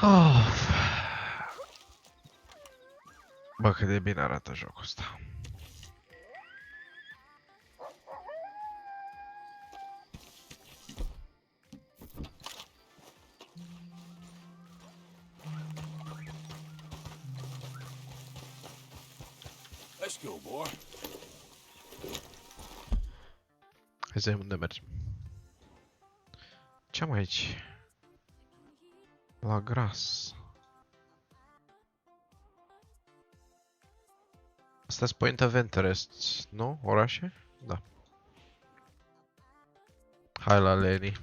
Of. Bă, cât de bine arată jocul ăsta. Let's go, boy. Hai să vedem unde mergem. Ce am aici? La gras. Asta-s Point of Interest, nu? Orașe? Da. Hai la Leni.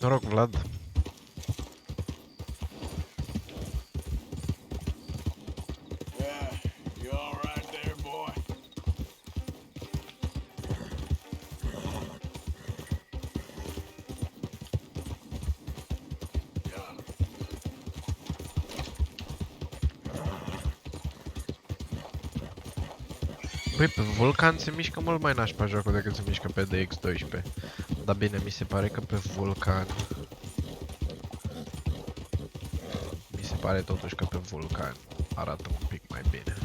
Noroc, Vlad. Yeah, you all right there, boy? Băi, pe Vulcan se mișcă mult mai nașpa jocul decât se mișcă pe DX12. Dar bine, mi se pare că pe Vulcan... Mi se pare totuși că pe Vulcan arată un pic mai bine.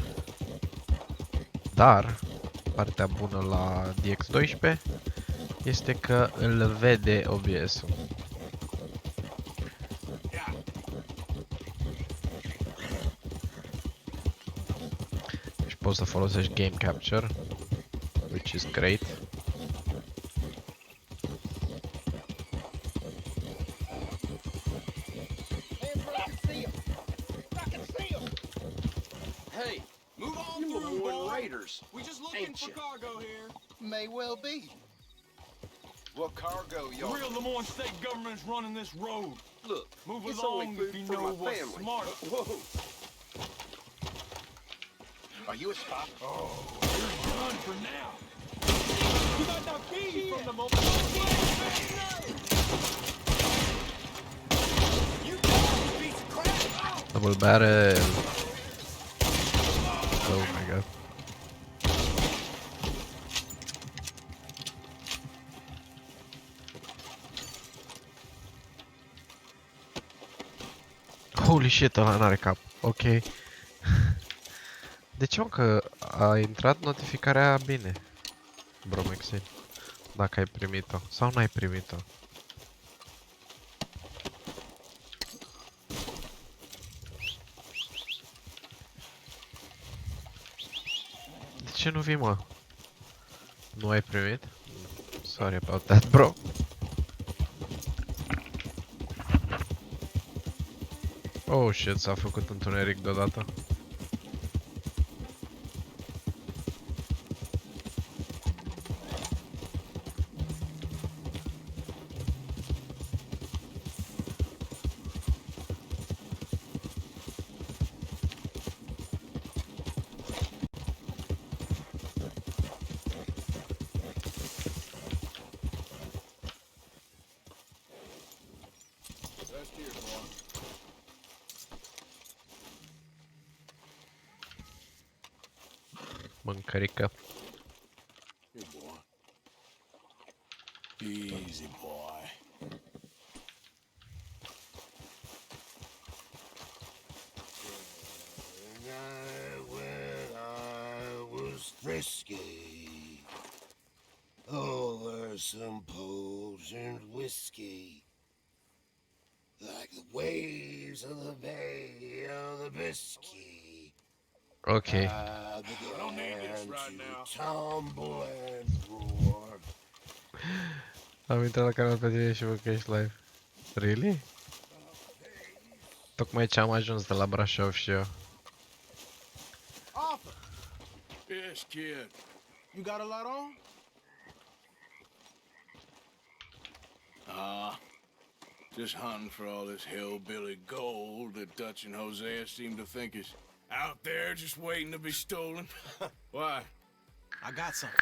Dar, partea bună la DX12 este că îl vede OBS-ul. Deci poți să folosești Game Capture, which is great. We just looking for cargo here. May well be. What cargo, The y'all? real Lemoyne state government's running this road. Look, Move it's along only food if you for know my what's family. smart. Whoa. Are you a spy? Oh, you're done for now. You got no keys from the moment. You piece of crap! Double barrel. Oh my god. Holy shit, ăla n-are cap. Ok. De ce, mă, că a intrat notificarea bine? Bromexin. Dacă ai primit-o. Sau n-ai primit-o. De ce nu vii, mă? Nu ai primit? Sorry about that, bro. Oh shit, s-a făcut întuneric deodată. Mâncărică. Here, boy. Easy, boy. When I was frisky, over some potent whiskey, like the waves of the Bay of the Biscay. Ok. I don't need this began right now. to tumble and roar. Am intrat la canal pe tine și văd că ești live. Really? Tocmai ce am ajuns de la Brașov și eu. Yes, kid. You got a lot on? Just hunting for all this hillbilly gold that Dutch and Hosea seem to think is out there just waiting to be stolen. Why? I got something.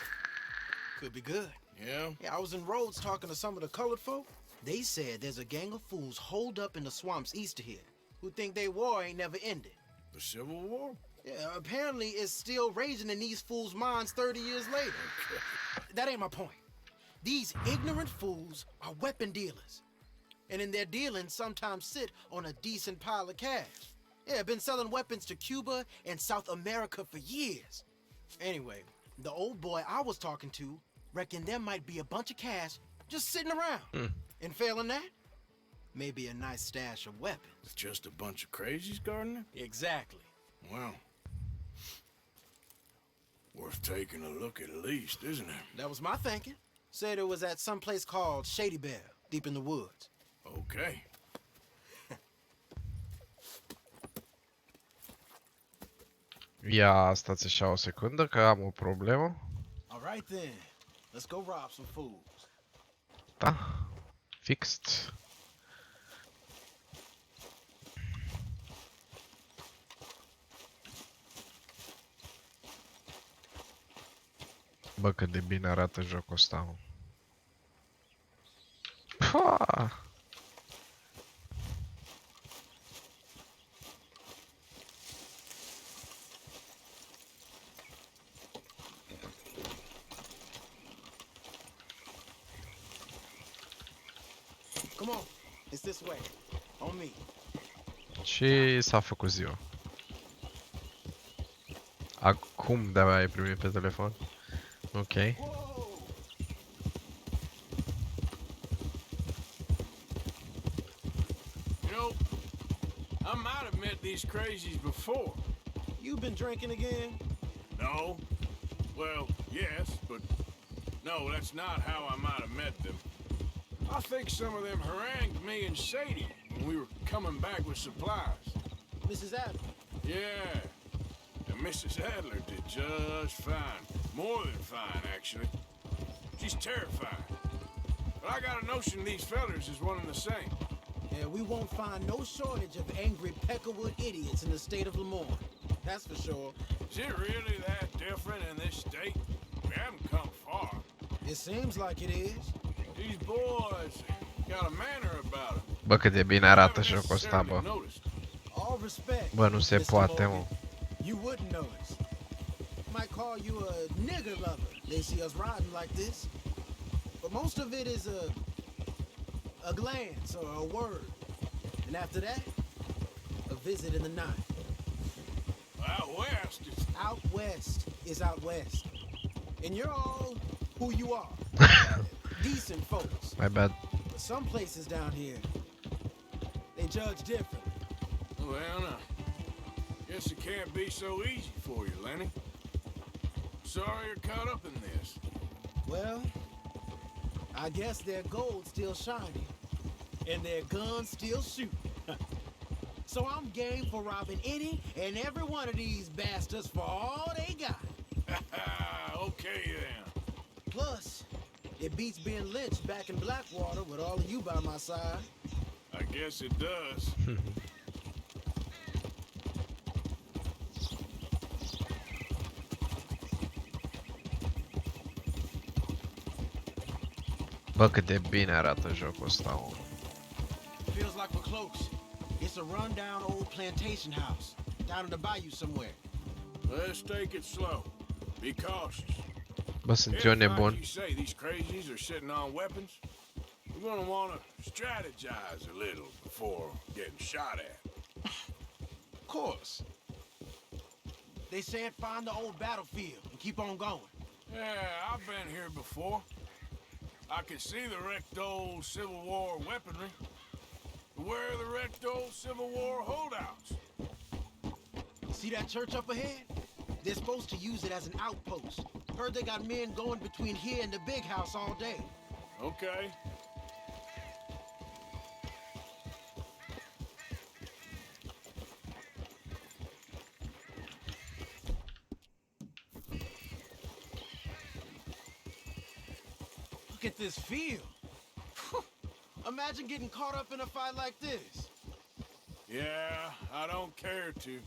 Could be good. Yeah? Yeah, I was in Rhodes talking to some of the colored folk. They said there's a gang of fools holed up in the swamps east of here who think their war ain't never ended. The Civil War? Yeah, apparently it's still raging in these fools' minds 30 years later. That ain't my point. These ignorant fools are weapon dealers. And in their dealing, sometimes sit on a decent pile of cash. Yeah, been selling weapons to Cuba and South America for years. Anyway, the old boy I was talking to reckoned there might be a bunch of cash just sitting around. And failing that, maybe a nice stash of weapons. It's just a bunch of crazies, Gardner? Exactly. Well, worth taking a look at least, isn't it? That was my thinking. Said it was at some place called Shady Bear, deep in the woods. Okay. Ia stați așa o secundă că am o problemă. All right then, let's go rob some fools. Da. Fixed. Bă, cât de bine arată jocul ăsta, mă. Pua! Come on, it's this way. On me. Și s-a făcut ziua. Acum de-abia ai primit pe telefon. Ok. Whoa! You know, I might have met these crazies before. You been drinking again? No? Well, yes, but no, that's not how I might have met them. I think some of them harangued me and Sadie when we were coming back with supplies. Mrs. Adler. Yeah, and Mrs. Adler did just fine. More than fine, actually. She's terrified. But I got a notion these fellers is one and the same. Yeah, we won't find no shortage of angry peckerwood idiots in the state of Lemoyne. That's for sure. Is it really that different in this state? We haven't come far. It seems like it is. These boys got a manner about them. Bă, cât de bine arată jocul ăsta, bă. All respect. Bă, nu se Mr. poate, Morgan. mă. You wouldn't notice. Might call you a nigger lover. They see us riding like this. But most of it is a glance or a word. And after that, a visit in the night. Out west, it's Out west is out west. And you're all who you are. Decent folks. My bad. But some places down here, they judge different. well, now, guess it can't be so easy for you, Lenny. Sorry you're caught up in this. Well, I guess their gold's still shining, and their guns still shoot. So I'm game for robbing any and every one of these bastards for all they got. Okay then. Plus, it beats being lynched back in Blackwater with all of you by my side. I guess it does. Bă, cât de bine arată jocul ăsta, mă. Feels like we're close. It's a rundown old plantation house down in the bayou somewhere. Let's take it slow. Be cautious. Bă, sunt If, eu like nebun. you say, these crazies are sitting on weapons, we're gonna want to strategize a little before getting shot at. Of course. They said find the old battlefield and keep on going. Yeah, I've been here before. I can see the wrecked old Civil War weaponry. But where are the wrecked old Civil War holdouts? See that church up ahead? They're supposed to use it as an outpost. Heard they got men going between here and the big house all day. Okay. Look at this field. Imagine getting caught up in a fight like this. Yeah, I don't care to.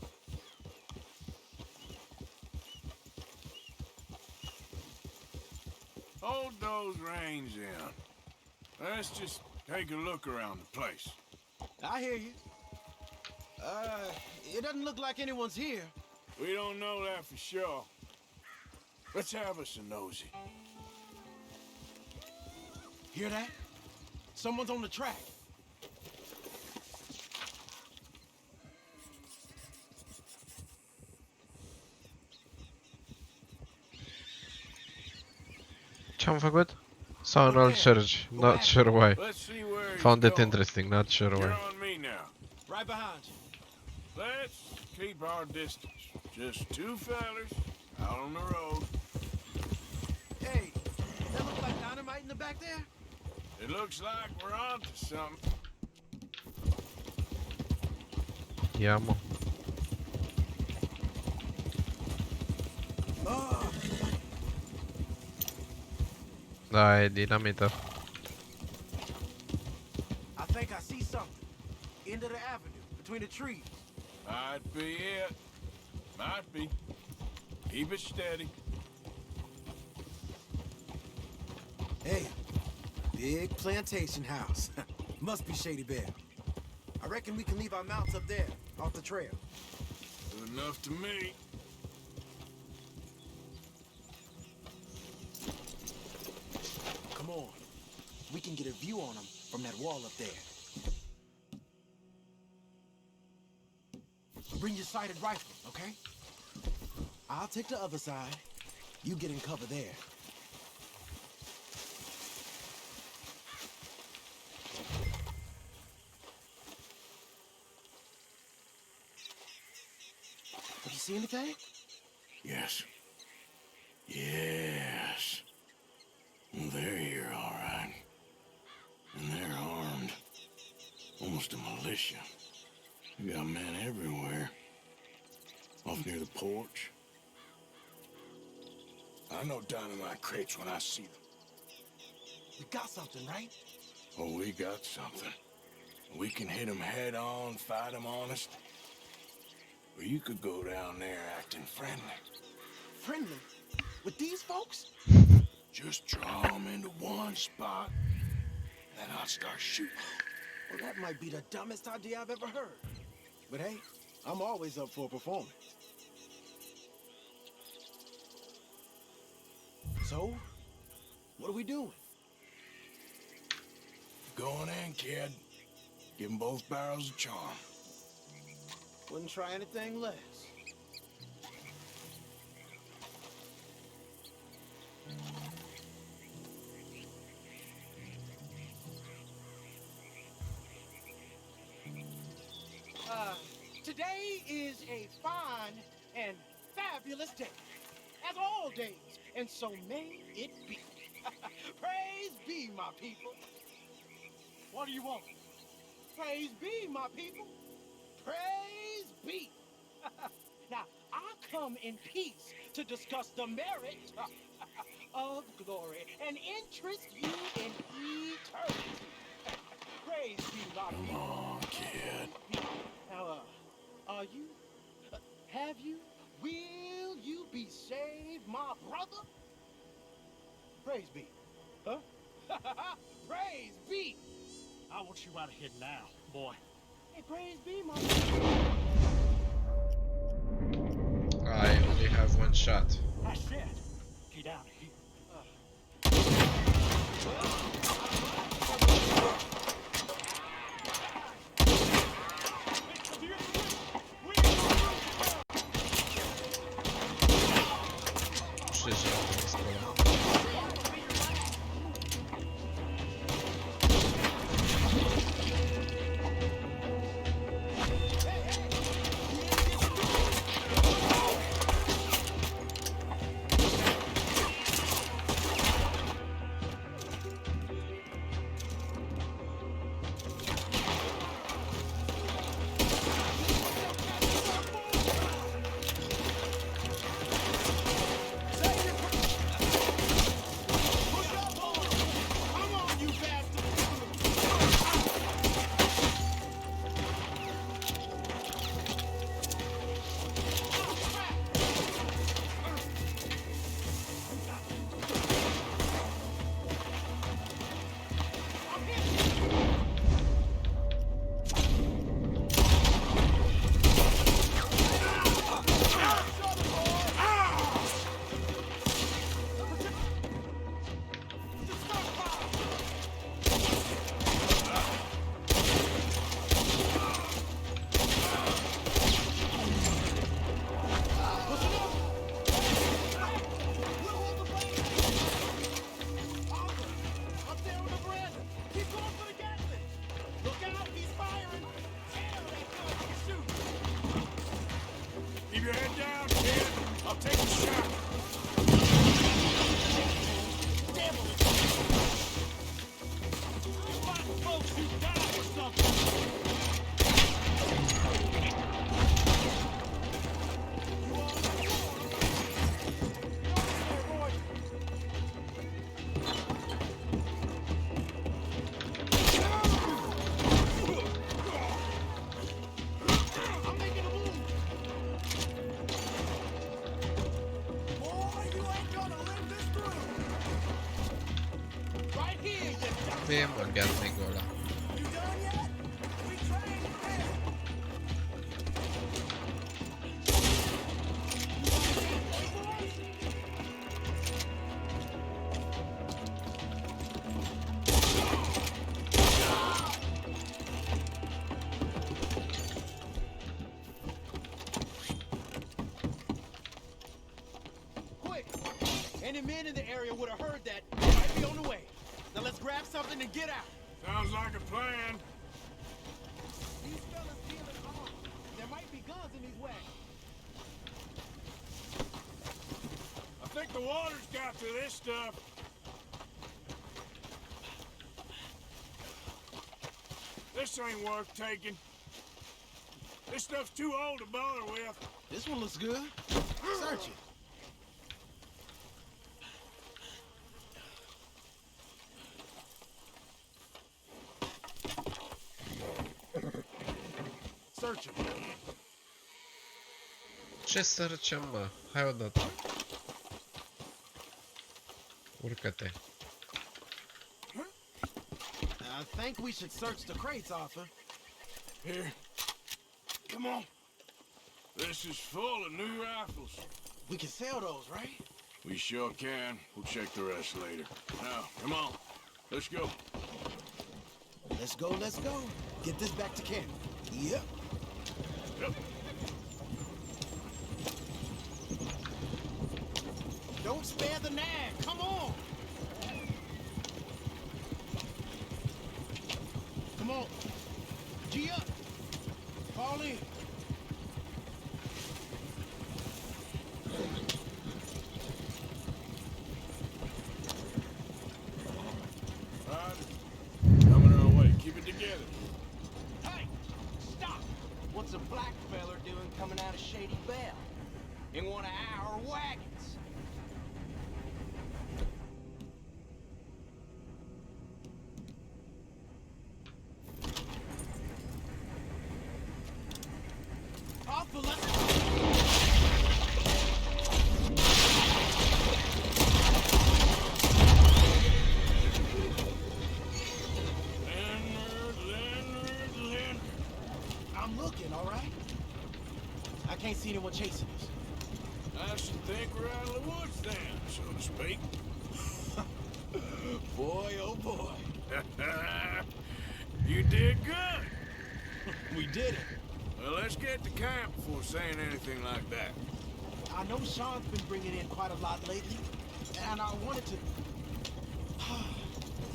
Hold those reins in. Let's just take a look around the place. I hear you. It doesn't look like anyone's here. We don't know that for sure. Let's have us a nosy. Hear that? Someone's on the track. Ce-am făcut? Sau un alt Sergiu. Not sure why. Let's see where he's Found it going. interesting, not sure You're why. on me now. Right behind you. Let's keep our distance. Just two fellers out on the road. Hey, that look like dynamite in the back there? It looks like we're onto something. Ia mă. Da, e dinamită. I think I see something. End of the avenue, between the trees. Might be it. Might be. Keep it steady. Hey, big plantation house. Must be Shady Bear. I reckon we can leave our mounts up there, off the trail. Good enough to me. Come on. We can get a view on them from that wall up there. Bring your sighted rifle, okay? I'll take the other side. You get in cover there. Have you seen anything? Yes. Yes. They're here, all right. And they're armed. Almost a militia. We got men everywhere. Off near the porch. I know dynamite crates when I see them. You got something, right? Oh, we got something. We can hit them head on, fight them honest. Or you could go down there acting friendly. Friendly? With these folks? Just draw them into one spot, then I'll start shooting. Well, that might be the dumbest idea I've ever heard. But hey, I'm always up for a performance. So, what are we doing? Going in, kid. Give them both barrels a charm. Wouldn't try anything less. Today is a fine and fabulous day, as all days, and so may it be. Praise be, my people. What do you want? Praise be, my people. Praise be. Now, I come in peace to discuss the merit of glory and interest you in eternity. Praise be, my people. Come on, kid. Now, are you? Have you? Will you be saved, my brother? Praise be. Huh? Praise be. I want you out of here now, boy. Hey, praise be, my brother. I only have one shot. I said, get out of here. I'll take a shot. Fighting folks who die for something. Miért magát még vala? Quick! Any men in the area would have heard that. Might be on the way. Now let's grab something and get out. Sounds like a plan. These fellas dealing arms. There might be guns in these wagons. I think the water's got to this stuff. This ain't worth taking. This stuff's too old to bother with. This one looks good. Search it. Search him. Ce sărăcem, mă? Hai odată. Urcă-te. I think we should search the crates, Arthur. Here. Come on. This is full of new rifles. We can sell those, right? We sure can. We'll check the rest later. Now, come on. Let's go. Let's go, let's go. Get this back to camp. Yep. Yep. Don't spare the nag. Come on. Come on. G up. Fall in. Right. Coming our way. Keep it together. Hey, stop. What's a black feller doing coming out of Shady Bell? In one of our wagons. Arthur, let's go. Leonard. I'm looking, all right? I can't see anyone chasing us. I should think we're out of the woods then, so to speak. Boy, oh boy. You did good. We did it. Well, let's get to camp before saying anything like that. I know Sean's been bringing in quite a lot lately, and I wanted to...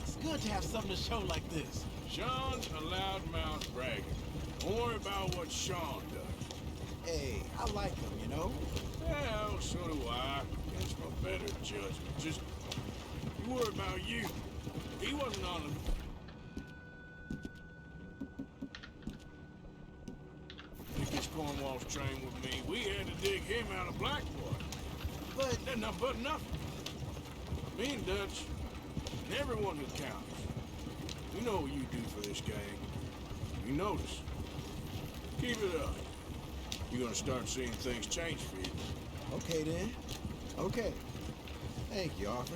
It's good to have something to show like this. Sean's a loudmouth bragger. Don't worry about what Sean does. Hey, I like him, you know? Well, so do I. Against my better judgment. Just, you worry about you. He wasn't on the... This Cornwall's train with me. We had to dig him out of Blackwater. But... But nothing. Me and Dutch, and everyone who counts. We know what you do for this gang. You notice. Keep it up. You're gonna start seeing things change for you. Okay, then. Okay. Thank you, Arthur.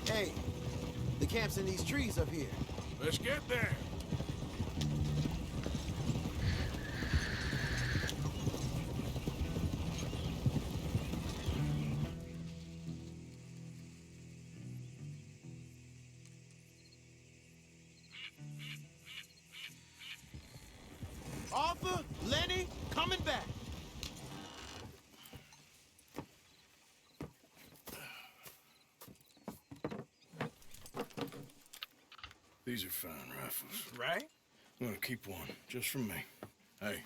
Hey, the camp's in these trees up here. Let's get there. coming back. These are fine rifles. Right? I'm gonna keep one, just for me. Hey,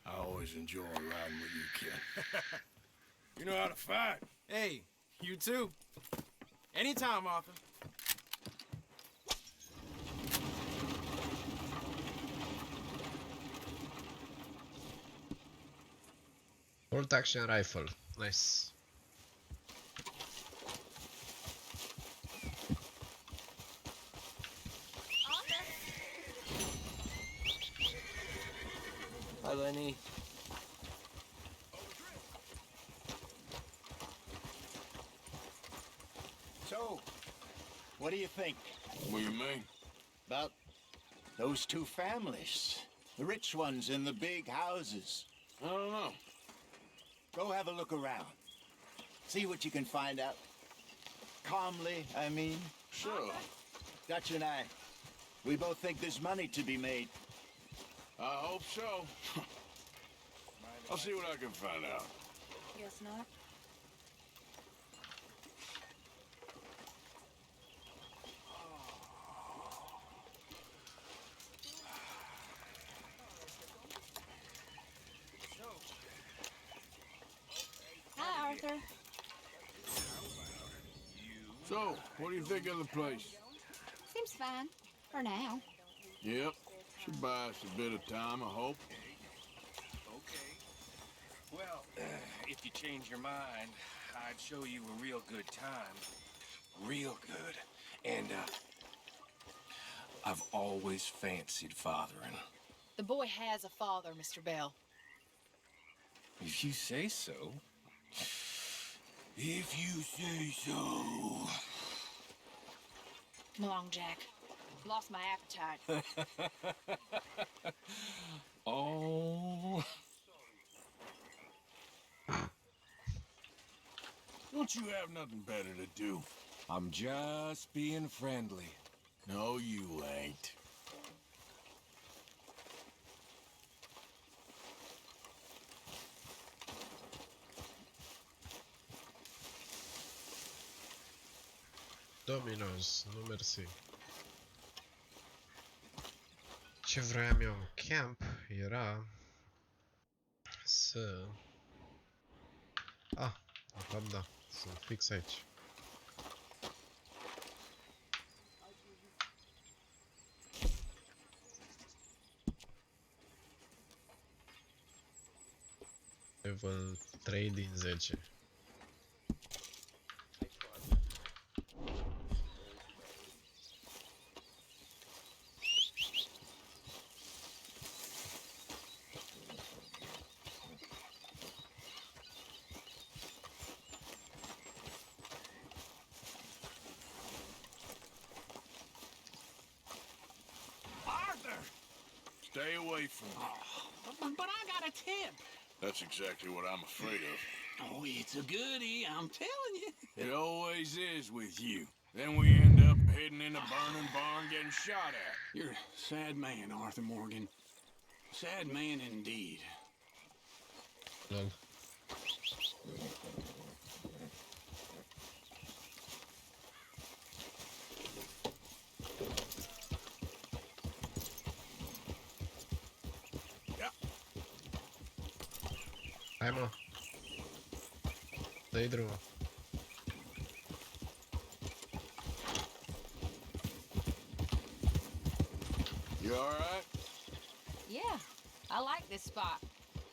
I always enjoy riding with you, kid. You know how to fight. Hey, you too. Anytime, Arthur. Bolt action rifle. Nice. Hi, Lenny. So, what do you think What do you mean? about those two families? The rich ones in the big houses. I don't know. Go have a look around. See what you can find out. Calmly, I mean. Sure. Dutch and I, we both think there's money to be made. I hope so. I'll see what I can find out. Guess not. Hi, Arthur. So, what do you think of the place? Seems fine. For now. Yep. Should buy us a bit of time, I hope. Okay. Well, if you change your mind, I'd show you a real good time. Real good. And, I've always fancied fathering. The boy has a father, Mr. Bell. If you say so. If you say so. Come along, Jack. Lost my appetite. Oh. Don't you have nothing better to do? I'm just being friendly. No, you ain't. Dominos, nu mersi. Ce vroiam eu în camp era să... Ah, de fapt da, sunt fix aici. Level 3 din 10. Stay away from me. But I got a tip. That's exactly what I'm afraid of. Oh, it's a goodie, I'm telling you. It always is with you. Then we end up heading in a burning barn getting shot at. You're a sad man, Arthur Morgan. Sad man indeed. Lol. Hai mă. Dă-i drumul. You alright? Yeah, I like this spot.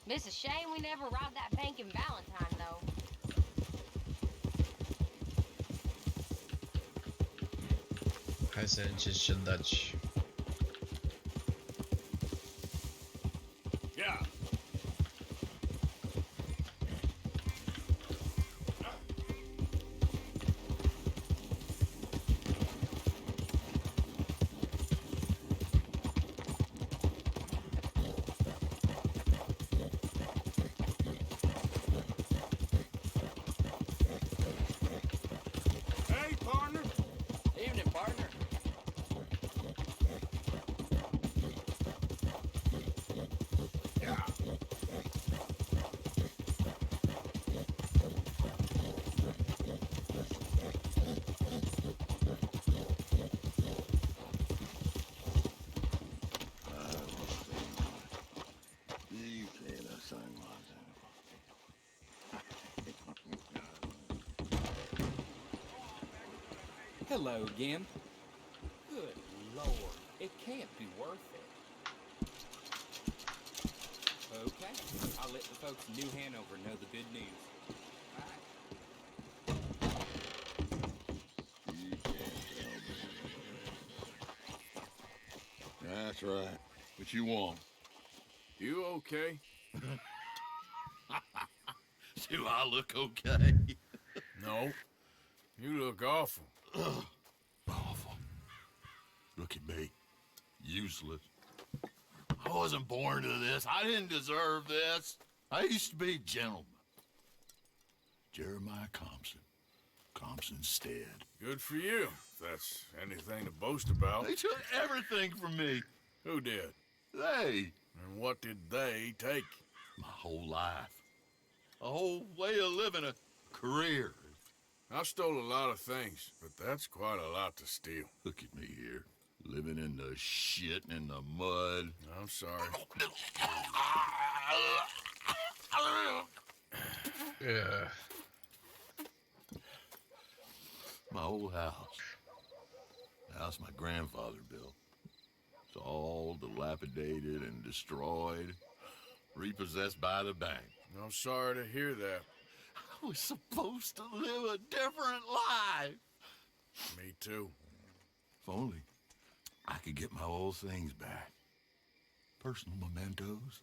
It's a shame we never robbed that bank in Valentine, though. Hai să încerci ce daci. Yeah. Evening, partner. Hello again. Good Lord, it can't be worth it. Okay, I'll let the folks in New Hanover know the good news. That's right. What you want? You okay? Do I look okay? No. You look awful. Awful. Look at me. Useless. I wasn't born to this. I didn't deserve this. I used to be a gentleman. Jeremiah Compson. Compson Stead. Good for you, if that's anything to boast about. They took everything from me. Who did? They. And what did they take? My whole life. A whole way of living, a career. I've stole a lot of things, but that's quite a lot to steal. Look at me here, living in the shit and the mud. I'm sorry. Yeah. My old house. The house my grandfather built. It's all dilapidated and destroyed, repossessed by the bank. I'm sorry to hear that. I was supposed to live a different life. Me too. If only I could get my old things back. Personal mementos,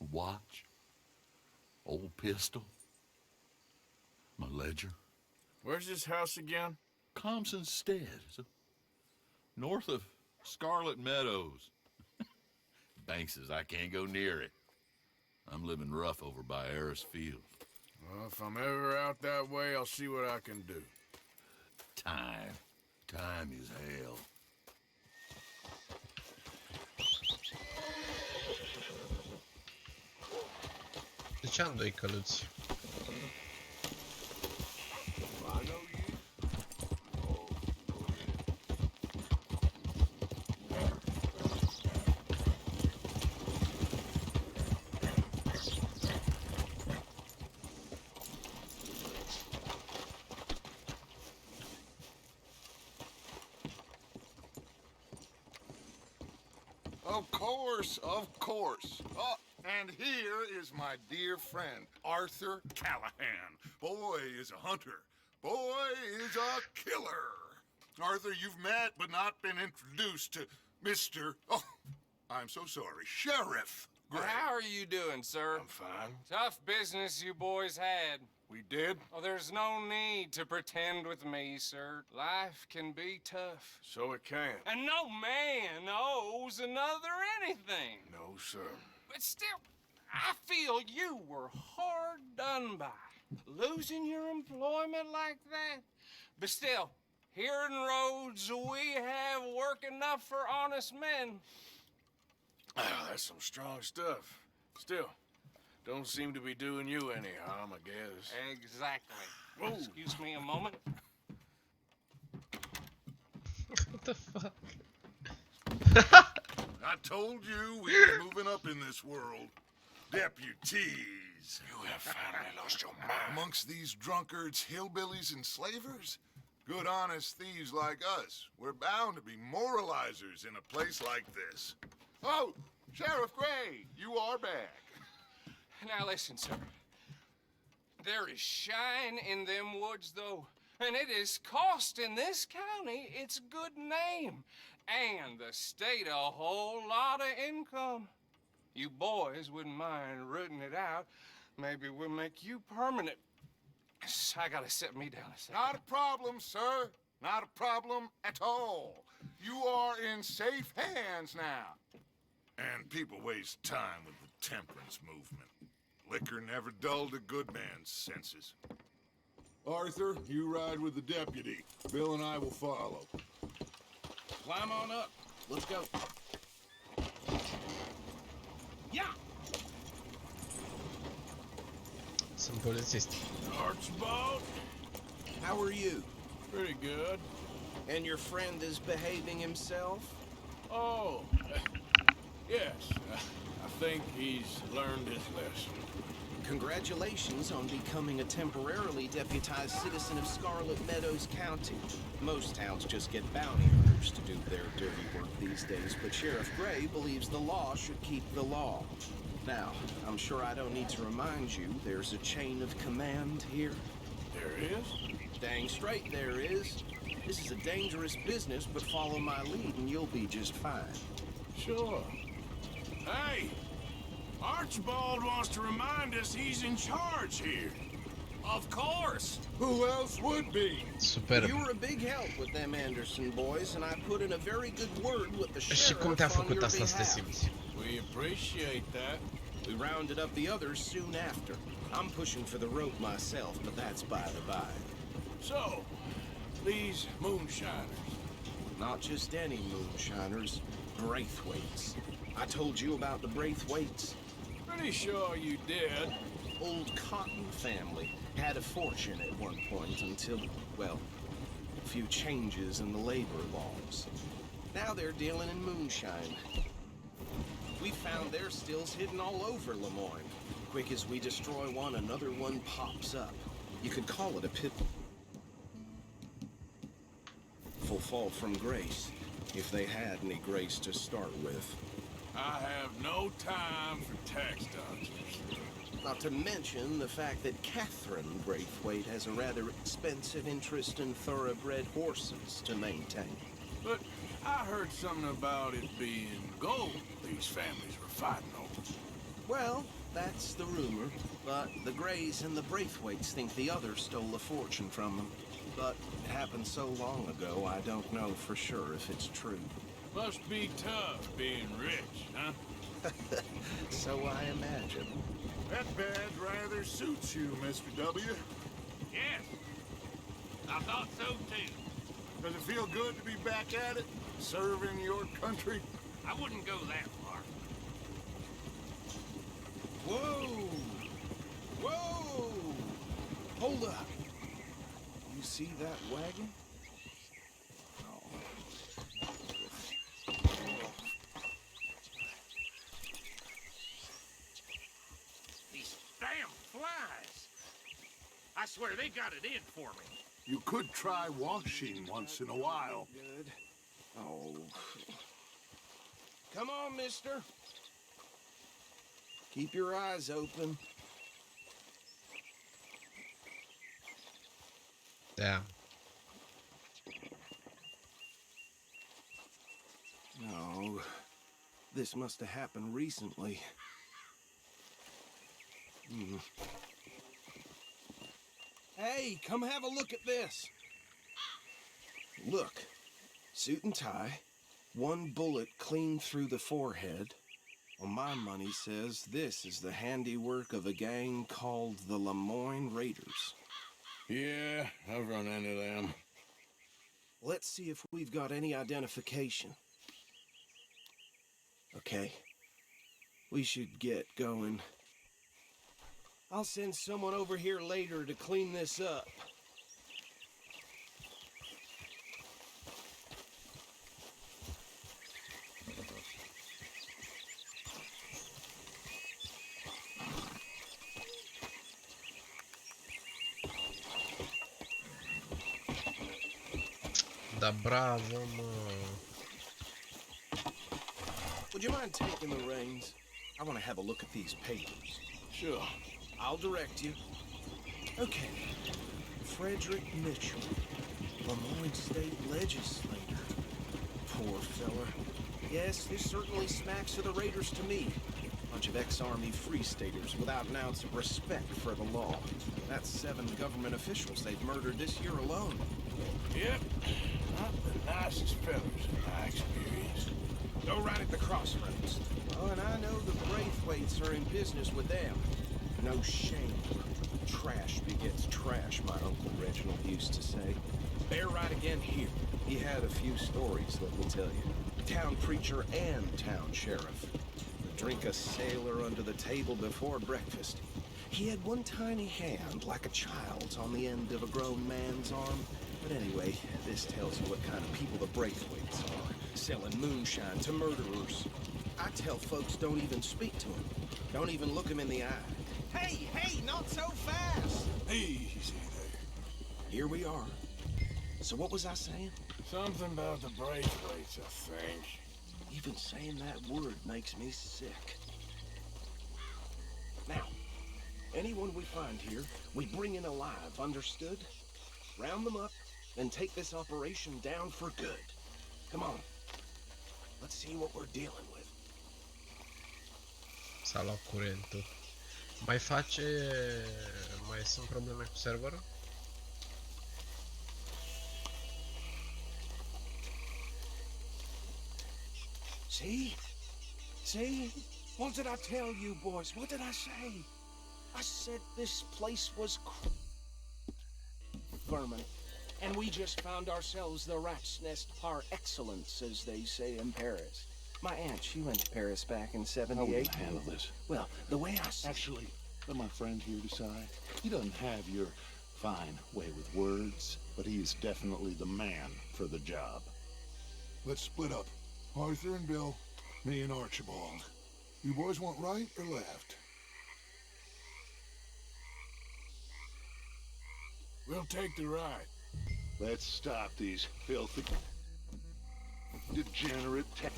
a watch, old pistol, my ledger. Where's this house again? Compson Stead, north of Scarlet Meadows. Bank says I can't go near it. I'm living rough over by Harris Field. Well, if I'm ever out that way, I'll see what I can do. Time. Time is hell. De ce am doi căluți? Of course. Oh, and here is my dear friend, Arthur Callahan. Boy is a hunter. Boy is a killer. Arthur, you've met but not been introduced to Mr. Oh, I'm so sorry, Sheriff Gray. How are you doing, sir? I'm fine. Tough business you boys had. We did? Oh, there's no need to pretend with me, sir. Life can be tough. So it can. And no man owes another anything. No, sir. But still, I feel you were hard done by. Losing your employment like that. But still, here in Rhodes, we have work enough for honest men. That's some strong stuff. Still, don't seem to be doing you any harm, I guess. Exactly. Whoa. Excuse me a moment. What the fuck? I told you we were moving up in this world. Deputies. You have finally lost your mind. Amongst these drunkards, hillbillies, and slavers, good honest thieves like us, we're bound to be moralizers in a place like this. Oh, Sheriff Gray, you are back. Now listen, sir. There is shine in them woods, though, and it is costing this county its good name and the state a whole lot of income. You boys wouldn't mind rooting it out. Maybe we'll make you permanent. I gotta sit me down a second. Not a problem, sir. Not a problem at all. You are in safe hands now. And people waste time with the temperance movement. Liquor never dulled a good man's senses. Arthur, you ride with the deputy. Bill and I will follow. Climb on up. Let's go. Yeah! Sunt polițist. Archibald? How are you? Pretty good. And your friend is behaving himself? Oh, yes. I think he's learned his lesson. Congratulations on becoming a temporarily deputized citizen of Scarlet Meadows County. Most towns just get bounty hunters to do their dirty work these days, but Sheriff Gray believes the law should keep the law. Now, I'm sure I don't need to remind you there's a chain of command here. There is? Dang straight there is. This is a dangerous business, but follow my lead and you'll be just fine. Sure. Hey! Archibald wants to remind us he's in charge here. Of course. Who else would be? Superb. You were a big help with them Anderson boys, and I put in a very good word with the Și sheriff cum te-a on făcut your asta să te behalf. simți? We appreciate that. We rounded up the others soon after. I'm pushing for the rope myself, but that's by the by. So, these moonshiners. Not just any moonshiners, Braithwaites. I told you about the Braithwaites. Pretty sure you did. Old Cotton family had a fortune at one point until, well, a few changes in the labor laws. Now they're dealing in moonshine. We found their stills hidden all over Lemoyne. Quick as we destroy one, another one pops up. You could call it a full fall from grace, if they had any grace to start with. I have no time for tax dodgers. Not to mention the fact that Catherine Braithwaite has a rather expensive interest in thoroughbred horses to maintain. But I heard something about it being gold these families were fighting over. Well, that's the rumor, but the Grays and the Braithwaites think the others stole a fortune from them. But it happened so long ago, I don't know for sure if it's true. Must be tough being rich, huh? So I imagine. That badge rather suits you, Mr. W. Yes. I thought so too. Does it feel good to be back at it? Serving your country? I wouldn't go that far. Whoa! Whoa! Hold up. You see that wagon? These damn flies. I swear they got it in for me. You could try washing once in a while. Good. Oh. Come on, mister. Keep your eyes open. Damn. No. This must have happened recently. Hey, come have a look at this. Look. Suit and tie. One bullet clean through the forehead. Well, my money says this is the handiwork of a gang called the Lemoyne Raiders. Yeah, I've run into them. Let's see if we've got any identification. Okay. We should get going. I'll send someone over here later to clean this up. Da bravo, mă. Would you mind taking the reins? I want to have a look at these papers. Sure. I'll direct you. Okay. Frederick Mitchell, Lemoyne State Legislator. Poor fella. Yes, this certainly smacks of the Raiders to me. Bunch of ex-Army Free Staters without an ounce of respect for the law. That's 7 government officials they've murdered this year alone. Yep. Not the nicest fellas in my experience. Go right at the crossroads. Oh, and I know the Braithwaites are in business with them. No shame. Trash begets trash, my Uncle Reginald used to say. They're right again here. He had a few stories, let me tell you. Town preacher and town sheriff. Drink a sailor under the table before breakfast. He had one tiny hand, like a child's, on the end of a grown man's arm. But anyway, this tells you what kind of people the Braithwaites are. Selling moonshine to murderers. I tell folks don't even speak to them. Don't even look them in the eye. Hey, not so fast! Easy there. Here we are. So what was I saying? Something about the bracelets, I think. Even saying that word makes me sick. Now, anyone we find here, we bring in alive, understood? Round them up, and take this operation down for good. Come on. Let's see what we're dealing with. S-a luat curentul. Mai sunt probleme cu serverul? See? See? What did I tell you, boys? What did I say? I said this place was vermin. And we just found ourselves the rat's nest par excellence, as they say in Paris. My aunt, she went to Paris back in '78. How will you handle this? Well, the way I see... Actually, let my friend here decide. He doesn't have your fine way with words, but he is definitely the man for the job. Let's split up. Arthur and Bill, me and Archibald. You boys want right or left? We'll take the right. Let's stop these filthy, degenerate tax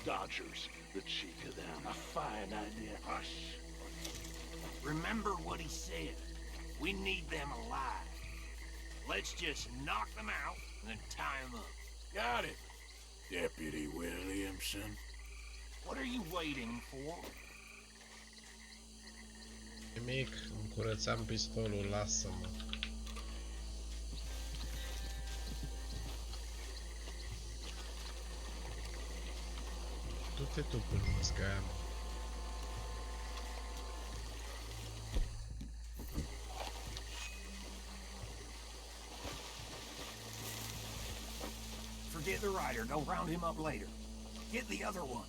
dodgers. The cheek of them. A fine idea. Hush. Remember what he said. We need them alive. Let's just knock them out and then tie them up. Got it, Deputy Williamson. What are you waiting for? Nimic, îmi curățam pistolul, lasă-mă. Du-te tu până măscaia, mă. Forget the rider. Go round him up later. Get the other one.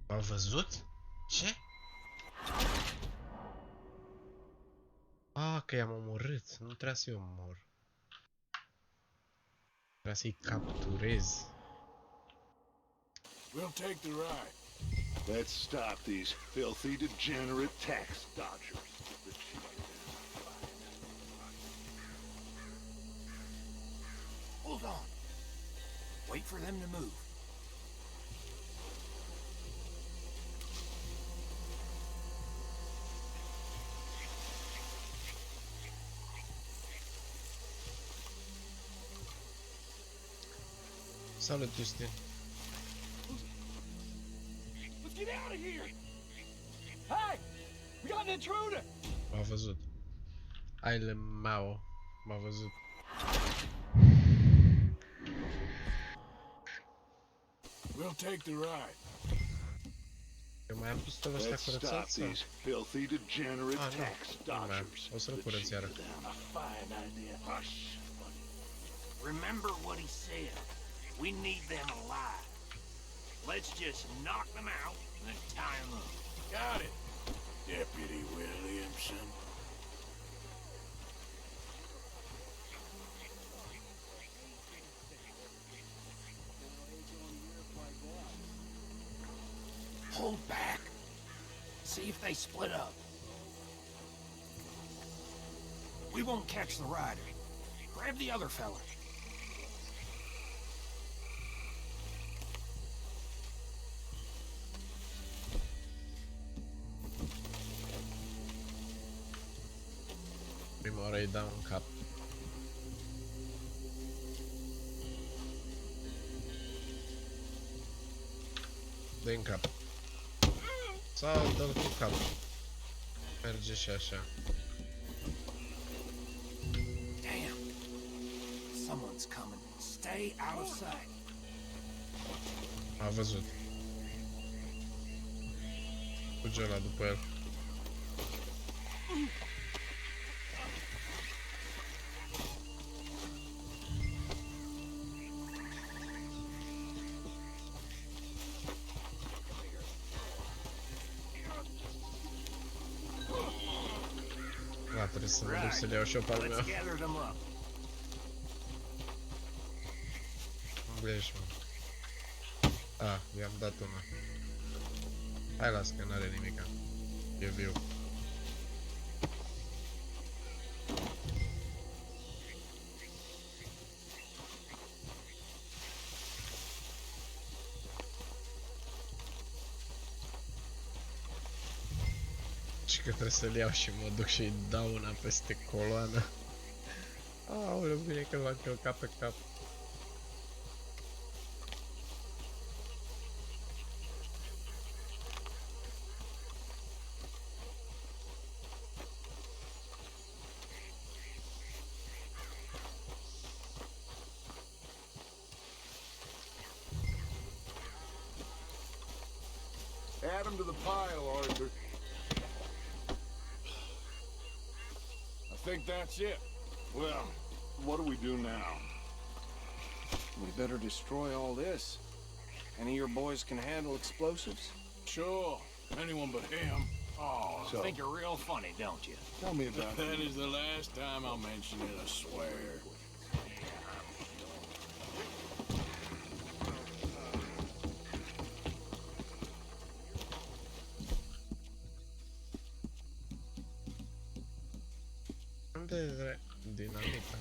M-a văzut? Ce? Ah, că i-am omorât. Nu trebuia să-i omor. Trebuia să-i capturez. We'll take the right. Let's stop these filthy, degenerate tax dodgers. The cheek of them. Hold on. Wait for them to move. Salut, Justin. Let's get out of here. Hey, we got an intruder. M-a văzut. Aile Mao. M-a văzut. We'll take the right. Eu mai am pistolul ăsta Let's curățat stop sau? these filthy, degenerate Ah, tax nu. Nu mai am. dodgers. O să-l The curăț cheek iară. of them. A fine idea. Hush. Remember what he said. We need them alive. Let's just knock them out and then tie them up. Got it, Deputy Williamson. Hold back. See if they split up. We won't catch the rider. Grab the other fella. Prima oară îi dau în cap. Dă-i în cap. Sau dă-l cu cap. Merge și așa. Damn. Someone's coming. Stay out of sight. A văzut. Fuge ăla după el. să mă duc să le iau și-o pe al meu. Blești, mă. Ah, i-am dat una. Hai, las că n-are nimica. E viu. Și că trebuie să-l iau și mă duc și-i dau una peste coloană. Aoleu, bine că l-am călcat pe cap. Add them to the pile, Arthur. I think that's it. Well, what do we do now? We better destroy all this. Any of your boys can handle explosives? Sure. Anyone but him. Oh, So- think you're real funny, don't you? Tell me about That is the last time I'll mention it, I swear. Unde e dinamita?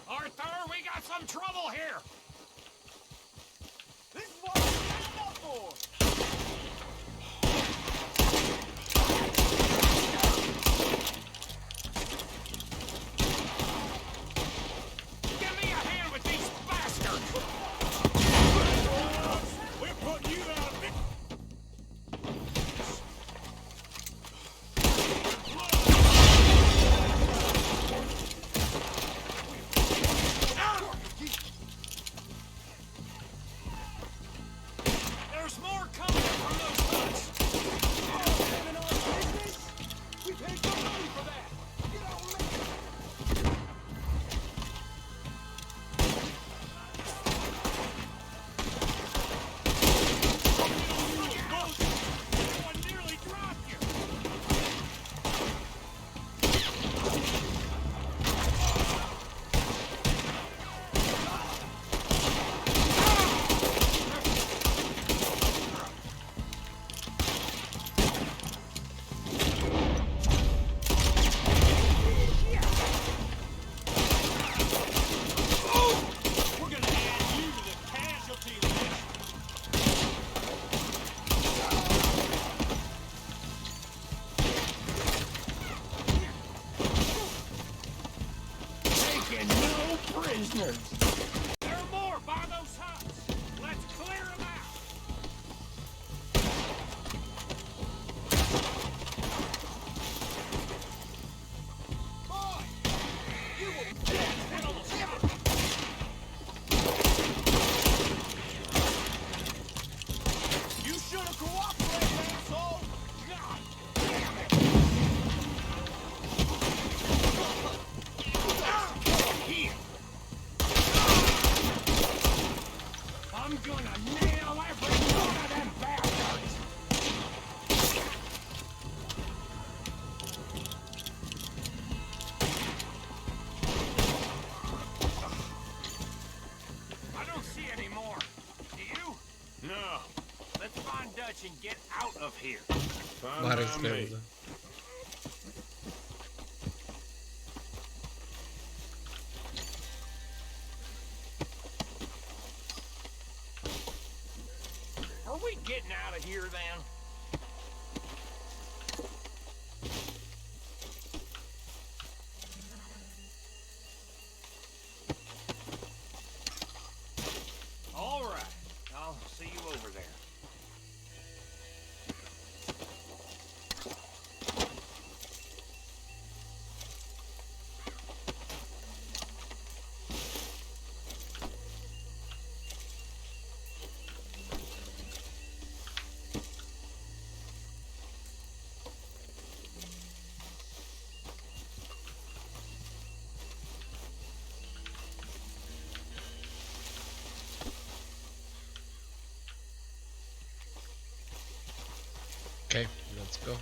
Arthur, we got some trouble here! This is what we're setting up for! Give me a hand with these bastards! We're putting you out of it! There's more coming from those huts! Having our business? We paid good money for that! Get on me! Someone nearly dropped you! We're gonna add you to the casualty list! Taking no prisoners. There are more by those huts! Let's clear them out! Boy! You will dead and almost shot! You should have cooperated, asshole! God damn it! Here! I'm gonna nail every one of them bastards! I don't see any more. Do you? No. Let's find Dutch and get out of here. Fine Mare by me. scăză. Are we getting out of here then? All right. I'll see you over there. Let's go.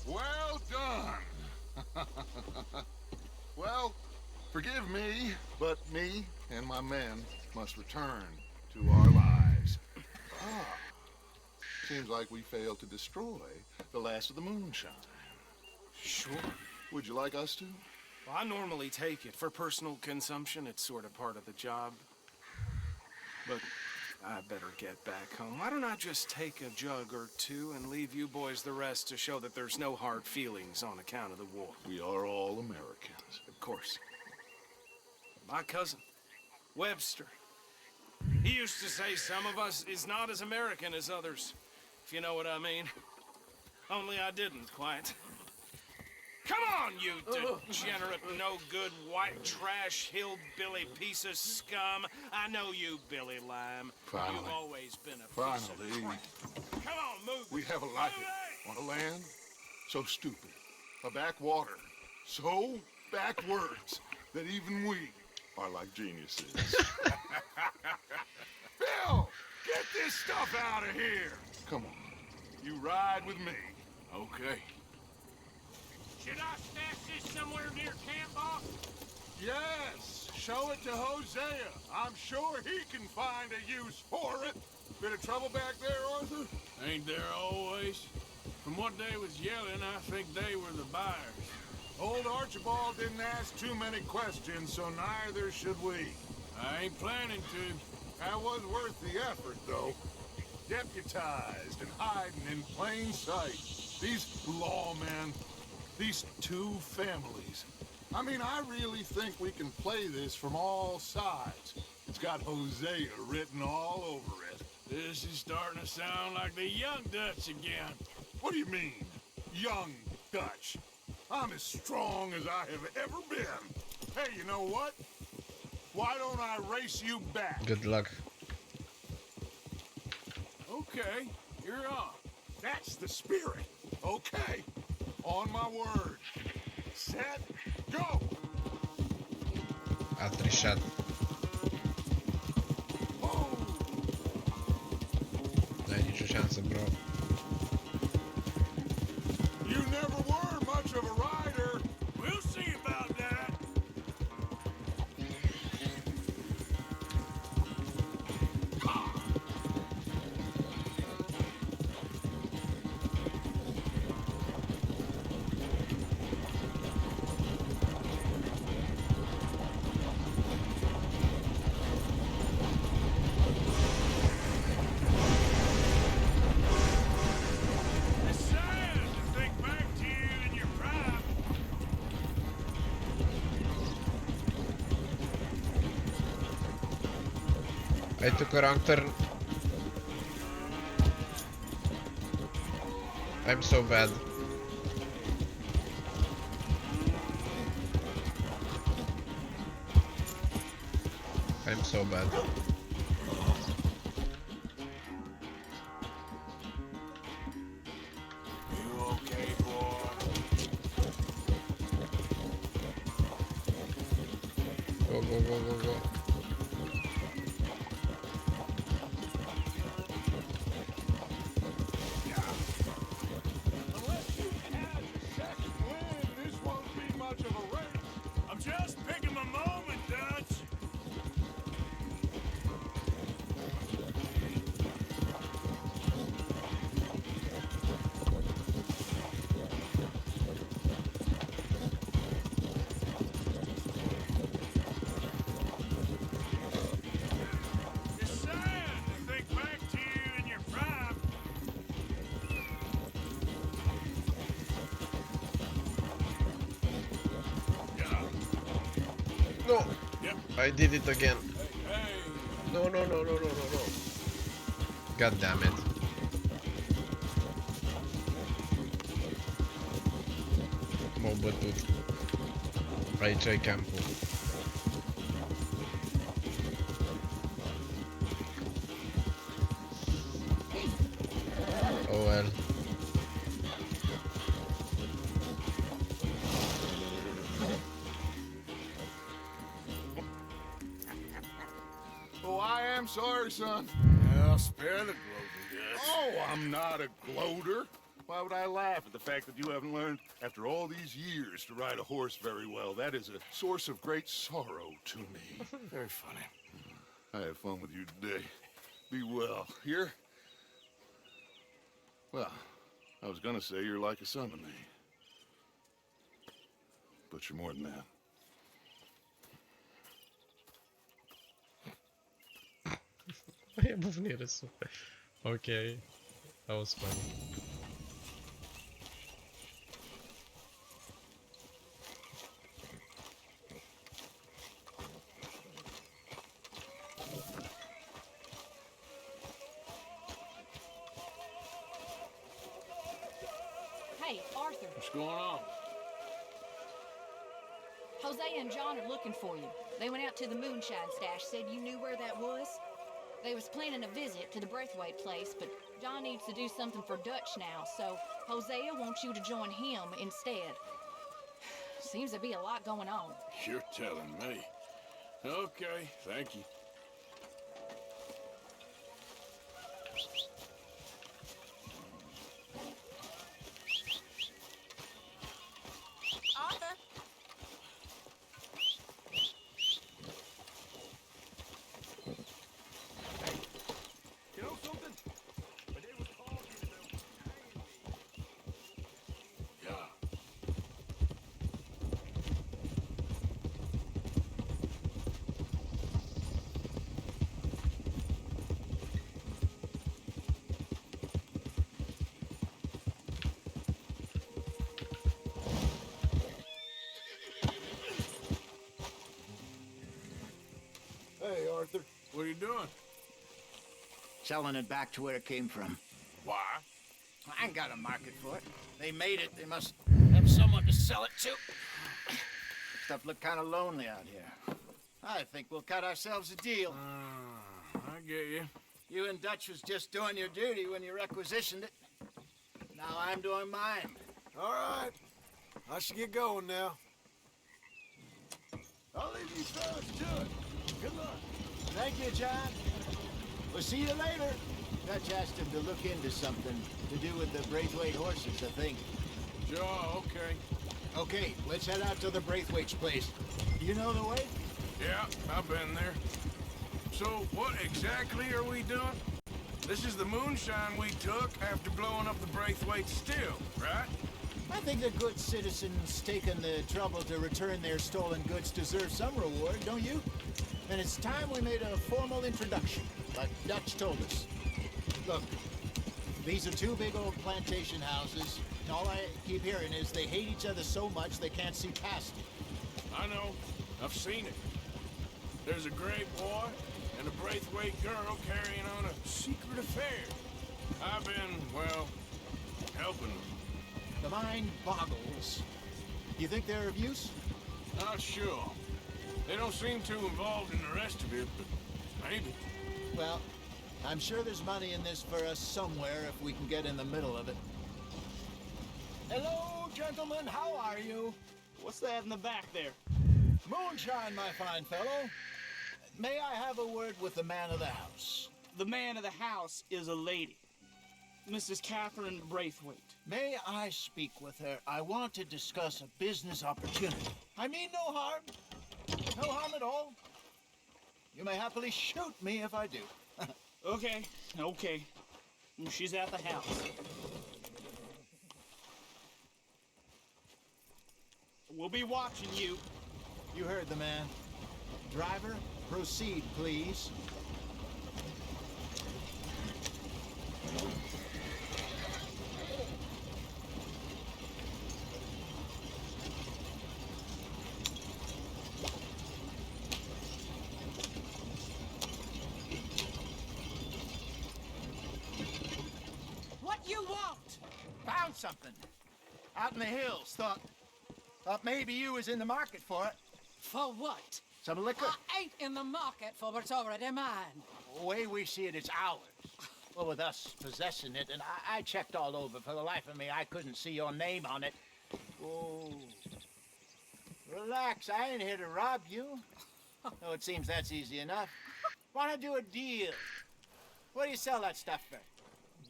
Well done. Well, forgive me, but me and my men must return to our lives. Ah, seems like we failed to destroy the last of the moonshine. Sure. Would you like us to? Well, I normally take it for personal consumption. It's sort of part of the job. But I better get back home. Why don't I just take a jug or two and leave you boys the rest to show that there's no hard feelings on account of the war? We are all Americans. Of course. My cousin, Webster, he used to say some of us is not as American as others, if you know what I mean. Only I didn't quite. Come on, you degenerate, no-good, white trash, hillbilly piece of scum. I know you, Billy Lime. Finally. You've always been a piece of Finally. crap. Come on, move We it. have a life on a land so stupid, a backwater so backwards that even we are like geniuses. Bill, get this stuff out of here. Come on, you ride with me. Okay. Should I stash this somewhere near camp, boss? Yes, show it to Hosea. I'm sure he can find a use for it. Bit of trouble back there, Arthur? Ain't there always? From what they was yelling, I think they were the buyers. Old Archibald didn't ask too many questions, so neither should we. I ain't planning to. That was worth the effort, though. Deputized and hiding in plain sight. These lawmen, these two families. I mean, I really think we can play this from all sides. It's got Hosea written all over it. This is starting to sound like the Young Dutch again. What do you mean, young Dutch? I'm as strong as I have ever been. Hey, you know what? Why don't I race you back? Good luck. Okay, you're on. That's the spirit. Okay, on my word. Set, go! A trișat. N-ai nicio șansă, bro. You never were much of a rider. We'll see about that. It's sad to think back to you in your prime. I took a wrong turn. I'm so bad. I'm so bad. You okay, boy? Go, go, go, go, go. Unless you catch a second wind, this won't be much of a race. I'm just picking my moment, Dutch. It's sad to think back to you in your prime. No! Yep. I did it again. Hey. No, no, no, no, no, no, no. God damn it. Mob. bătut. Aici e campul. Oh well. Oh, I am sorry, son. Well, spare the gloating guts. Oh, I'm not a gloater. Why would I laugh at the fact that you haven't learned, after all these years, to ride a horse very well? That is a source of great sorrow to me. Very funny. I had fun with you today. Be well. Here? Well, I was gonna say you're like a son to me. But you're more than that. E bufnire super. Okay. That was funny. Hey, Arthur. What's going on? Hosea and John are looking for you. They went out to the moonshine stash, said you knew where that was. They was planning a visit to the Braithwaite place, but John needs to do something for Dutch now, so Hosea wants you to join him instead. Seems to be a lot going on. You're telling me. Okay, thank you. Arthur! You know something? But they was talking about yeah. Hey, Arthur. What are you doing? Selling it back to where it came from. Why? I ain't got a market for it. They made it. They must have someone to sell it to. Stuff look kind of lonely out here. I think we'll cut ourselves a deal. I get you. You and Dutch was just doing your duty when you requisitioned it. Now I'm doing mine. All right. I should get going now. I'll leave you fellas to it. Good luck. Thank you, John. We'll see you later. Dutch asked him to look into something to do with the Braithwaite horses, I think. Sure, okay. Okay, let's head out to the Braithwaite's place. You know the way? Yeah, I've been there. So, what exactly are we doing? This is the moonshine we took after blowing up the Braithwaite still, right? I think the good citizens taking the trouble to return their stolen goods deserve some reward, don't you? And it's time we made a formal introduction, like Dutch told us. Look, these are two big old plantation houses, and all I keep hearing is they hate each other so much they can't see past it. I know. I've seen it. There's a gray boy and a Braithwaite girl carrying on a secret affair. I've been, well, helping them. The mind boggles. You think they're of use? Not sure. They don't seem too involved in the rest of it, but maybe. Well, I'm sure there's money in this for us somewhere if we can get in the middle of it. Hello, gentlemen. How are you? What's that in the back there? Moonshine, my fine fellow. May I have a word with the man of the house? The man of the house is a lady. Mrs. Catherine Braithwaite. May I speak with her? I want to discuss a business opportunity. I mean no harm. No harm at all. You may happily shoot me if I do. Okay. She's at the house. We'll be watching you. You heard the man. Driver, proceed, please. What you want? Found something. Out in the hills, thought... Thought maybe you was in the market for it. For what? Some liquor? I ain't in the market for what's already mine. The way we see it, it's ours. Well, with us possessing it, and I checked all over. For the life of me, I couldn't see your name on it. Oh. Relax, I ain't here to rob you. Oh, it seems that's easy enough. Wanna do a deal? What do you sell that stuff for?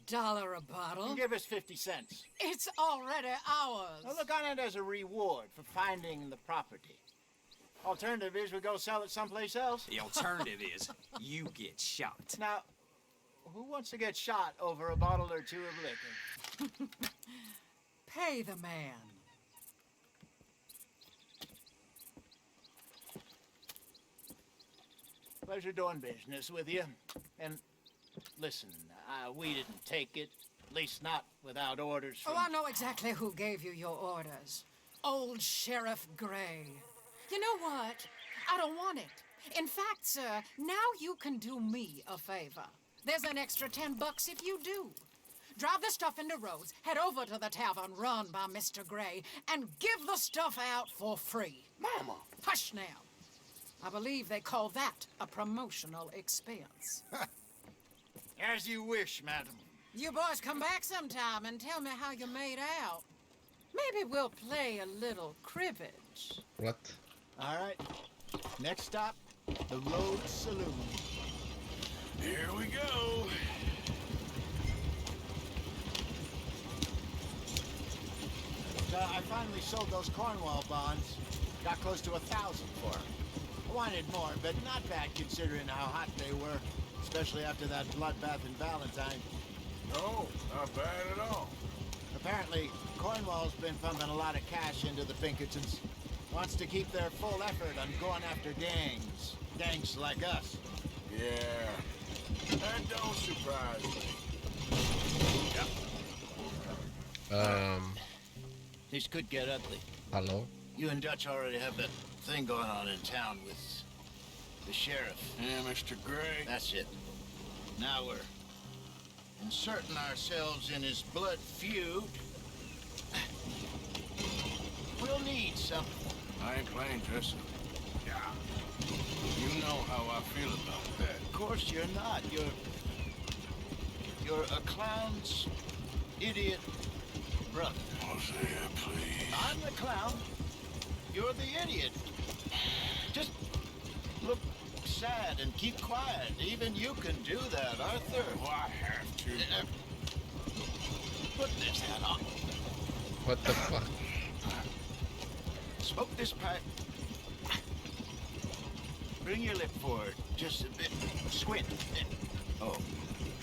$1 a bottle. You give us 50 cents. It's already ours. Well, look on it as a reward for finding the property. Alternative is we go sell it someplace else. The alternative is you get shot. Now, who wants to get shot over a bottle or two of liquor? Pay the man. Pleasure doing business with you. And listen, we didn't take it. At least not without orders from... Oh, I know exactly who gave you your orders. Old Sheriff Gray. You know what? I don't want it. In fact, sir, now you can do me a favor. There's an extra $10 if you do. Drive the stuff into Rhodes, head over to the tavern run by Mr. Gray, and give the stuff out for free. Mama! Hush now. I believe they call that a promotional expense. As you wish, madam. You boys come back sometime and tell me how you made out. Maybe we'll play a little cribbage. What? All right. Next stop, the Rhodes Saloon. Here we go. So I finally sold those Cornwall bonds. Got close to 1,000 for them. I wanted more, but not bad considering how hot they were, especially after that bloodbath in Valentine. No, not bad at all. Apparently, Cornwall's been pumping a lot of cash into the Pinkertons. Wants to keep their full effort on going after gangs. Gangs like us. Yeah, that don't surprise me. This could get ugly. Hello? You and Dutch already have that thing going on in town with the sheriff. Yeah, Mr. Gray. That's it. Now we're inserting ourselves in his blood feud. We'll need something. I ain't playing, Tristan. Yeah. You know how I feel about that. Of course you're not. You're a clown's idiot brother. Hosea, please. I'm the clown. You're the idiot. Just look sad and keep quiet. Even you can do that, Arthur. Oh, I have to. Put this hat on. What the fuck? Smoke this pipe. Bring your lip forward just a bit. Squint. Oh,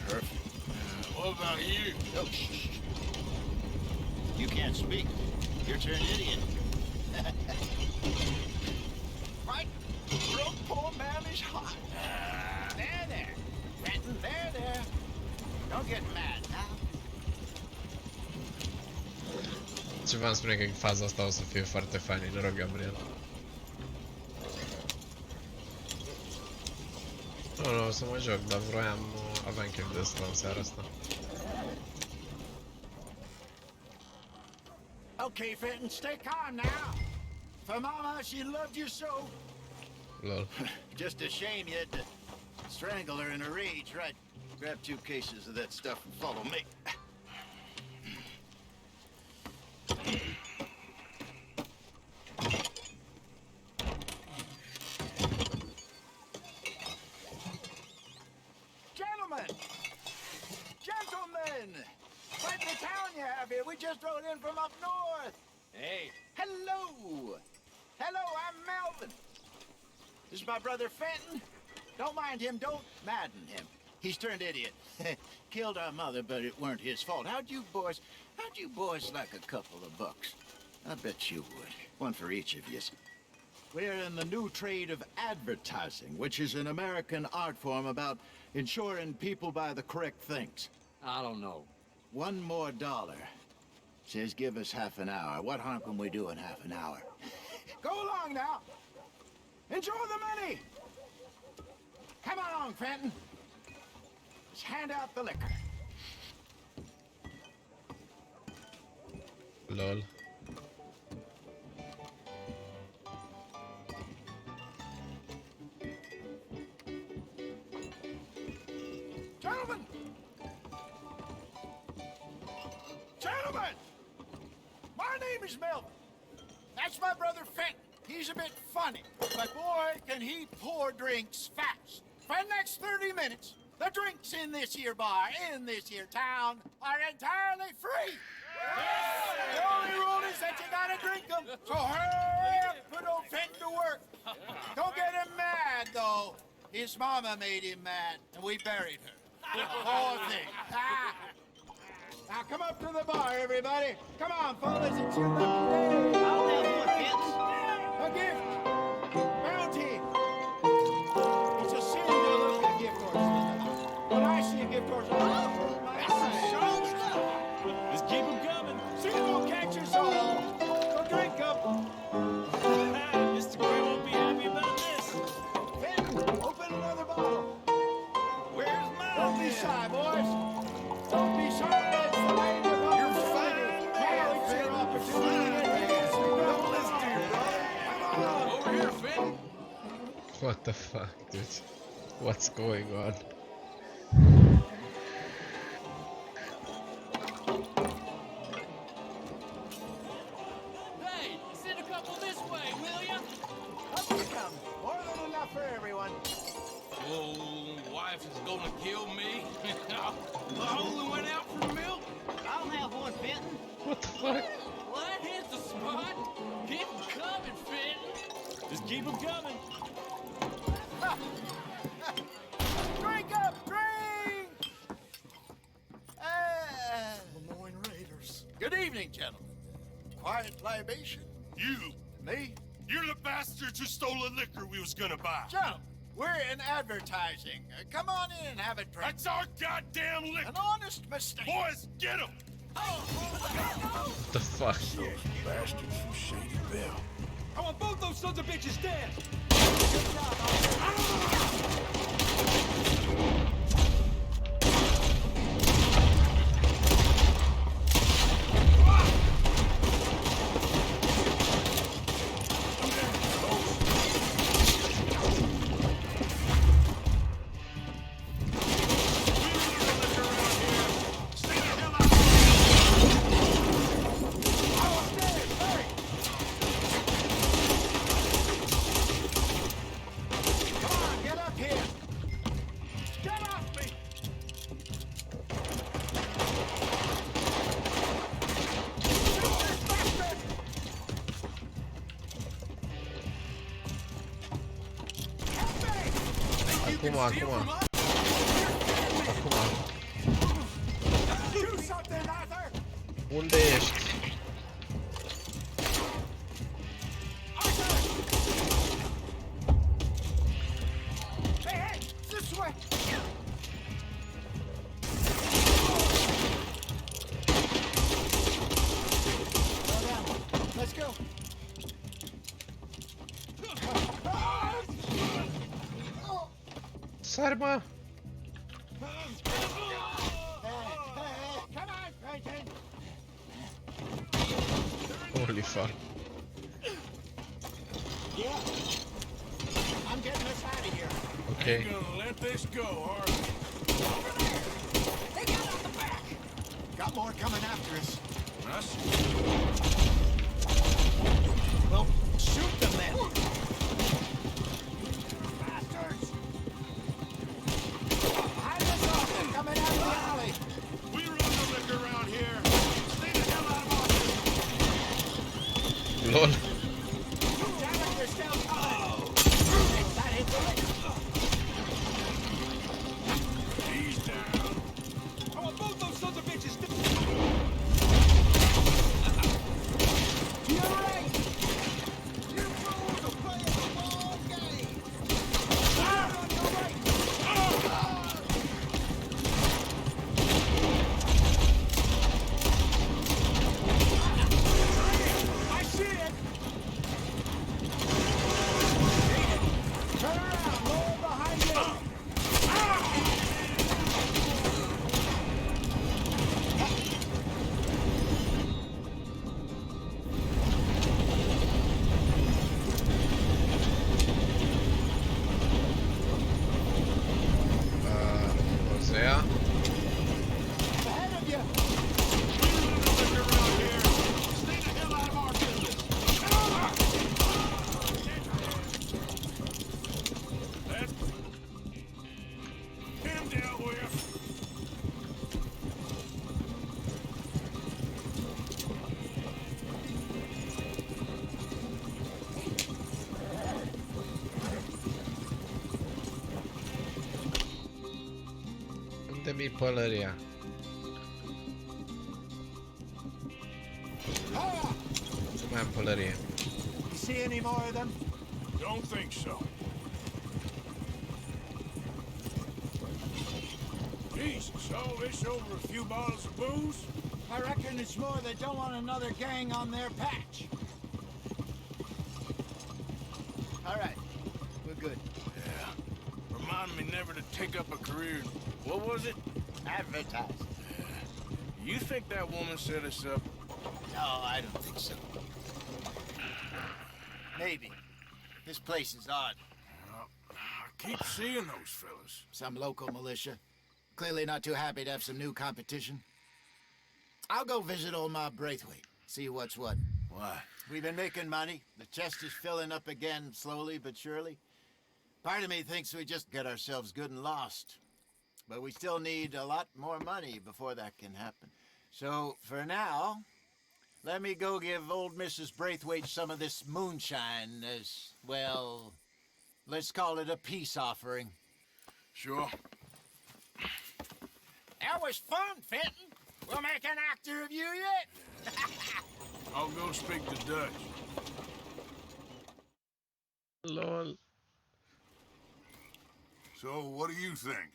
perfect. What about you? Oh, shh. You can't speak. Your turn, idiot. Right. Real poor man is hot. There. Fenton, there. Don't get mad now. Ce v-am spune că faza asta o să fie foarte funny, noroc, Gabriel. Nu, o să mă joc, dar aveam chef de asta în seara asta. Okay, Fenton, stay calm now. For Mama, she loved you so. Lol. Just a shame you had to strangle her in a rage, right? Grab 2 cases of that stuff and follow me. Gentlemen! Quite the town you have here. We just rode in from up north. Hey. Hello. I'm Melvin. This is my brother Fenton. Don't mind him. Don't madden him. He's turned idiot. Killed our mother, but it weren't his fault. How'd you boys like a couple of bucks? I bet you would. One for each of you. We're in the new trade of advertising, which is an American art form about ensuring people buy the correct things. I don't know. $1 more. Says give us half an hour. What harm can we do in half an hour? Go along now. Enjoy the money. Come along, Fenton. Let's hand out the liquor. Lol. name is Melvin. That's my brother Fenton. He's a bit funny, but boy, can he pour drinks fast. For the next 30 minutes, the drinks in this here bar, in this here town, are entirely free. The only rule is that you gotta drink them, so hurry up, put old Fenton to work. Don't get him mad, though. His mama made him mad, and we buried her. Poor thing. Now come up to the bar, everybody. Come on, fellas, it's your lucky day. I'll have one, Fitz. A gift. Bounty. It's a sin to look at gift horses. When I see a gift horse, that's some strong stuff. Just keep them coming. See them won't catch us all. So drink up. Mr. Gray won't be happy about this. Fenton, open another bottle. Where's mine? Don't be shy, boys. Don't be shy. It's the lady of opportunity. You're fine, Now it's your opportunity. Over here, Fenton. What the fuck, dude? What's going on? Hey, send a couple this way, will ya? Up you come. More than enough for everyone. Oh, wife is gonna kill me. I only went out for milk. I'll have one, Fenton. What the fuck? Well, that hits the spot. Keep them coming, Fenton. Just keep them coming. Drink up, drink! Lemoyne Raiders. Good evening, gentlemen. Quiet libation? You. Me? You're the bastards who stole the liquor we was gonna buy. Gentlemen, we're in advertising. Come on in and have a drink. That's our goddamn liquor. An honest mistake. Boys, get him! What the fuck? Those bastards from Shady Bell. I want both those sons of bitches dead. Acum. Unde ești? Hey, this way! Let's go. Sar, mă! Holy fuck. Yeah. I'm getting us out of here. Okay. Ain't gonna let this go, are we? Over there! They got out the back! Got more coming after us. I see. Well, shoot them then! Bastards! Hide us off! They're coming out of the alley! We run the liquor around here. Stay the hell out of our LOL. Damn it, they're still coming! That hit the liquor! He's down. I want both those sons of bitches dead. To your right! You fools are playing the wrong game! Fire on your right! I see it! Uite-mi pălăria. Nu mai am pălărie. You see any more of them? Don't think so. Jesus, all this over a few bottles of booze? I reckon it's more they don't want another gang on their patch. All right, we're good. Yeah. Remind me never to take up a career. What was it? Advertising. You think that woman set us up? No, I don't think so. Maybe. This place is odd. I keep seeing those fellas. Some local militia. Clearly not too happy to have some new competition. I'll go visit old Ma Braithwaite, see what's what. Why? We've been making money. The chest is filling up again, slowly but surely. Part of me thinks we just get ourselves good and lost. But we still need a lot more money before that can happen. So, for now, let me go give old Mrs. Braithwaite some of this moonshine as, well, let's call it a peace offering. Sure. That was fun, Fenton. We'll make an actor of you yet. I'll go speak to Dutch. LOL. So, what do you think?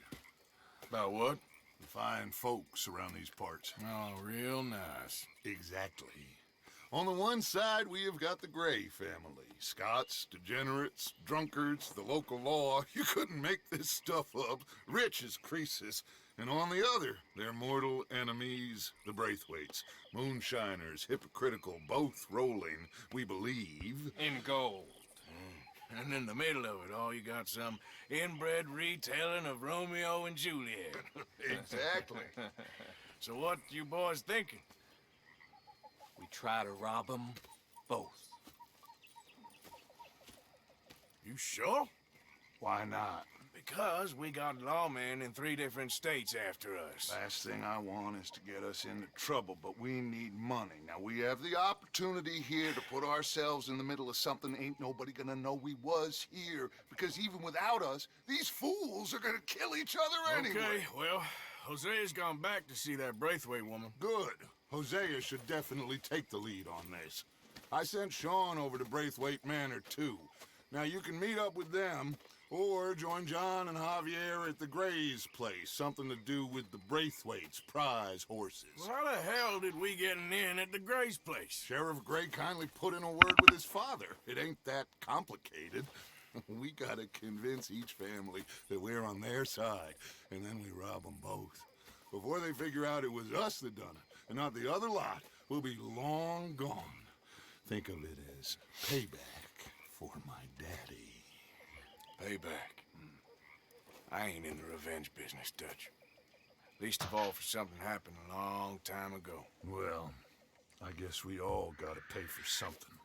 About what? The fine folks around these parts. Oh, real nice. Exactly. On the one side, we have got the Gray family. Scots, degenerates, drunkards, the local law. You couldn't make this stuff up. Rich as Croesus. And on the other, their mortal enemies, the Braithwaites. Moonshiners, hypocritical, both rolling, we believe. In gold. And in the middle of it all, you got some inbred retelling of Romeo and Juliet. Exactly. So what you boys thinking? We try to rob them both. You sure? Why not? Because we got lawmen in 3 different states after us. Last thing I want is to get us into trouble, but we need money. Now, we have the opportunity here to put ourselves in the middle of something ain't nobody gonna know we was here, because even without us, these fools are gonna kill each other anyway. Okay, well, Hosea's gone back to see that Braithwaite woman. Good. Hosea should definitely take the lead on this. I sent Sean over to Braithwaite Manor, too. Now, you can meet up with them, or join John and Javier at the Gray's place. Something to do with the Braithwaite's prize horses. Well, how the hell did we get in at the Gray's place? Sheriff Gray kindly put in a word with his father. It ain't that complicated. We gotta convince each family that we're on their side, and then we rob them both. Before they figure out it was us that done it, and not the other lot, we'll be long gone. Think of it as payback for my daddy. Payback. I ain't in the revenge business, Dutch. Least of all for something happened a long time ago. Well, I guess we all gotta pay for something.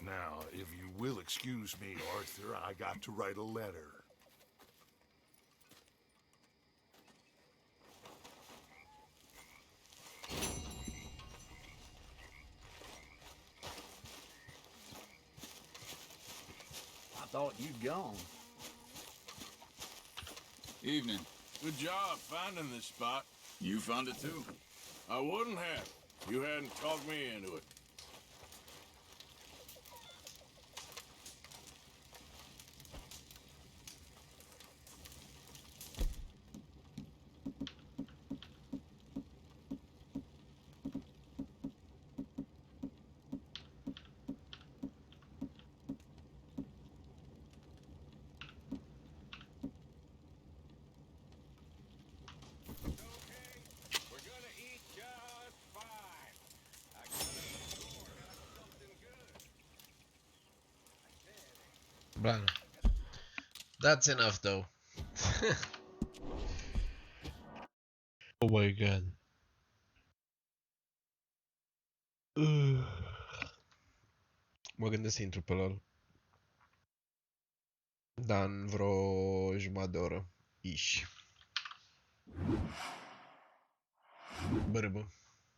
Now, if you will excuse me, Arthur, I got to write a letter. I thought you'd gone. Evening. Good job finding this spot. You found it too. I wouldn't have. You hadn't talked me into it. Blah. That's enough though. Oh my god. Mă gândesc să intru pe LOL. Dar în vreo jumătate de oră. Iși. Bărbă.